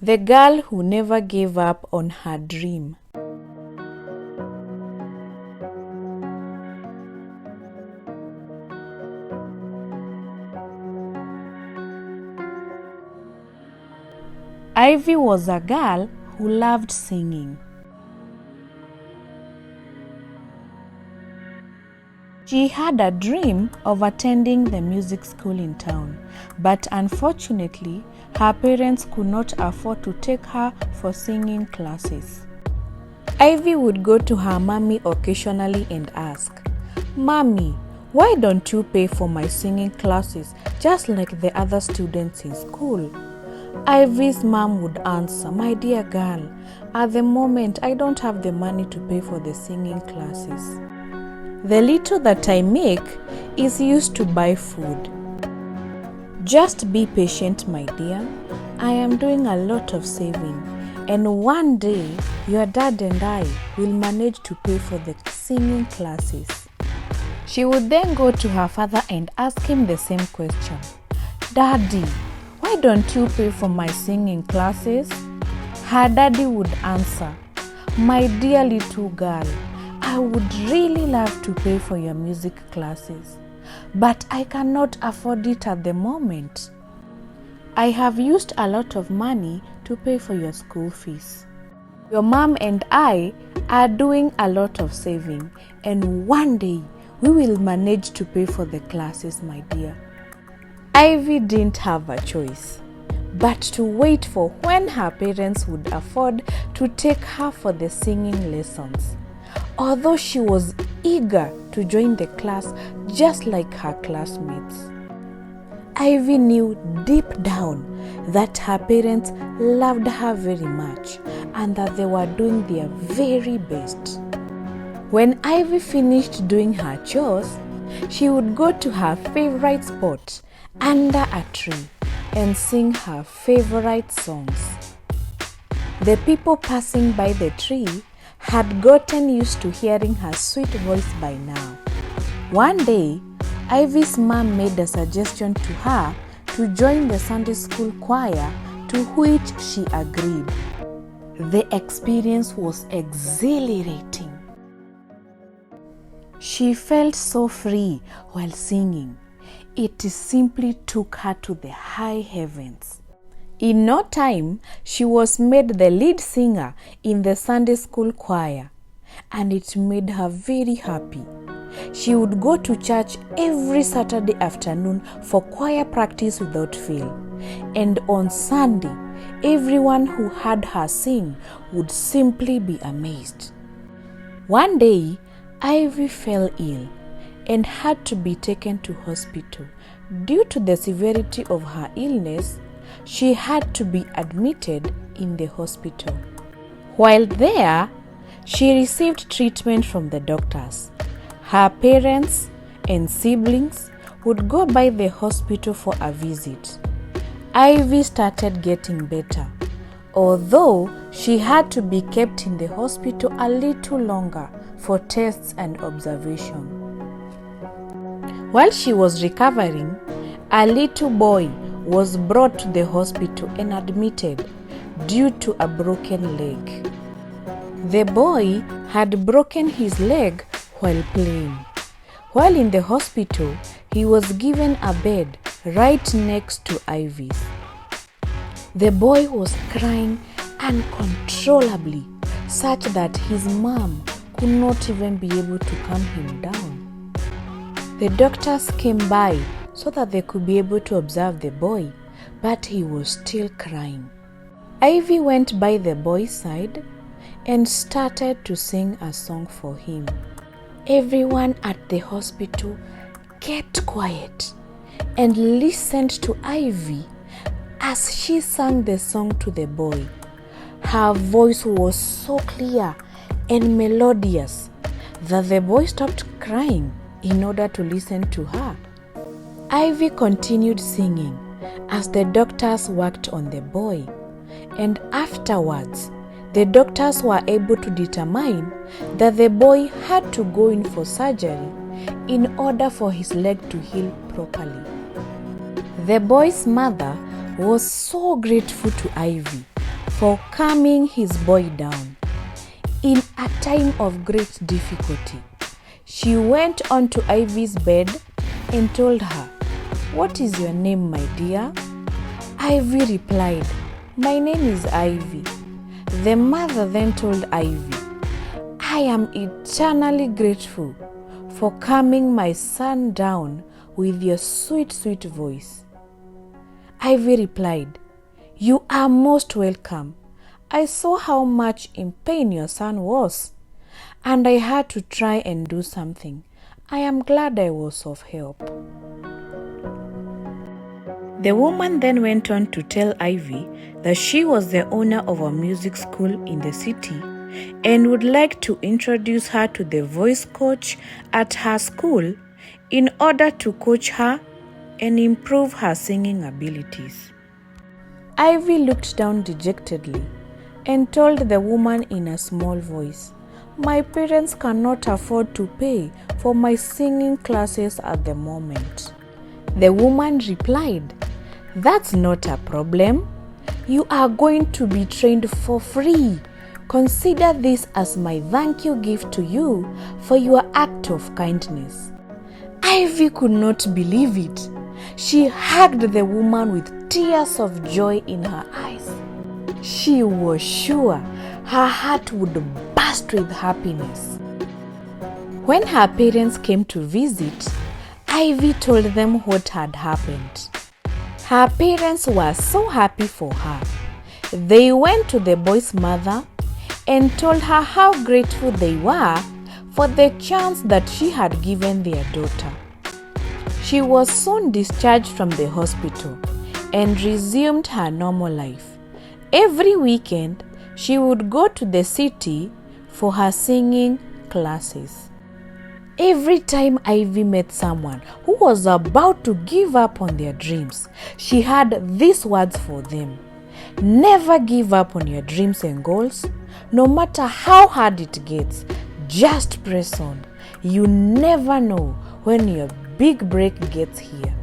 The girl who never gave up on her dream. Ivy was a girl who loved singing. She had a dream of attending the music school in town, but unfortunately, her parents could not afford to take her for singing classes. Ivy would go to her mommy occasionally and ask, "Mommy, why don't you pay for my singing classes just like the other students in school?" Ivy's mom would answer, "My dear girl, at the moment I don't have the money to pay for the singing classes. The little that I make is used to buy food. Just be patient, my dear. I am doing a lot of saving, and one day your dad and I will manage to pay for the singing classes." She would then go to her father and ask him the same question. "Daddy, why don't you pay for my singing classes?" Her daddy would answer, "My dear little girl, I would really love to pay for your music classes, but I cannot afford it at the moment. I have used a lot of money to pay for your school fees. Your mom and I are doing a lot of saving, and one day we will manage to pay for the classes, my dear." Ivy didn't have a choice but to wait for when her parents would afford to take her for the singing lessons. Although she was eager to join the class just like her classmates, Ivy knew deep down that her parents loved her very much and that they were doing their very best. When Ivy finished doing her chores, she would go to her favorite spot under a tree and sing her favorite songs. The people passing by the tree had gotten used to hearing her sweet voice by now. One day, Ivy's mom made a suggestion to her to join the Sunday school choir, to which she agreed. The experience was exhilarating. She felt so free while singing. It simply took her to the high heavens. In no time, she was made the lead singer in the Sunday school choir, and it made her very happy. She would go to church every Saturday afternoon for choir practice without fail, and on Sunday, everyone who heard her sing would simply be amazed. One day, Ivy fell ill and had to be taken to hospital. Due to the severity of her illness, she had to be admitted in the hospital. While there, she received treatment from the doctors. Her parents and siblings would go by the hospital for a visit. Ivy started getting better, although she had to be kept in the hospital a little longer for tests and observation. While she was recovering, a little boy was brought to the hospital and admitted due to a broken leg. The boy had broken his leg while playing. While in the hospital, he was given a bed right next to Ivy's. The boy was crying uncontrollably, such that his mom could not even be able to calm him down. The doctors came by so that they could be able to observe the boy, but he was still crying. Ivy went by the boy's side and started to sing a song for him. Everyone at the hospital kept quiet and listened to Ivy as she sang the song to the boy. Her voice was so clear and melodious that the boy stopped crying in order to listen to her. Ivy continued singing as the doctors worked on the boy, and afterwards, the doctors were able to determine that the boy had to go in for surgery in order for his leg to heal properly. The boy's mother was so grateful to Ivy for calming his boy down. In a time of great difficulty, she went onto Ivy's bed and told her, "What is your name, my dear?" Ivy replied, "My name is Ivy." The mother then told Ivy, "I am eternally grateful for calming my son down with your sweet, sweet voice." Ivy replied, "You are most welcome. I saw how much in pain your son was, and I had to try and do something. I am glad I was of help." The woman then went on to tell Ivy that she was the owner of a music school in the city and would like to introduce her to the voice coach at her school in order to coach her and improve her singing abilities. Ivy looked down dejectedly and told the woman in a small voice, "My parents cannot afford to pay for my singing classes at the moment." The woman replied, "That's not a problem. You are going to be trained for free. Consider this as my thank you gift to you for your act of kindness." Ivy could not believe it. She hugged the woman with tears of joy in her eyes. She was sure her heart would burst with happiness. When her parents came to visit, Ivy told them what had happened. Her parents were so happy for her. They went to the boy's mother and told her how grateful they were for the chance that she had given their daughter. She was soon discharged from the hospital and resumed her normal life. Every weekend, she would go to the city for her singing classes. Every time Ivy met someone who was about to give up on their dreams, she had these words for them: "Never give up on your dreams and goals. No matter how hard it gets, just press on. You never know when your big break gets here."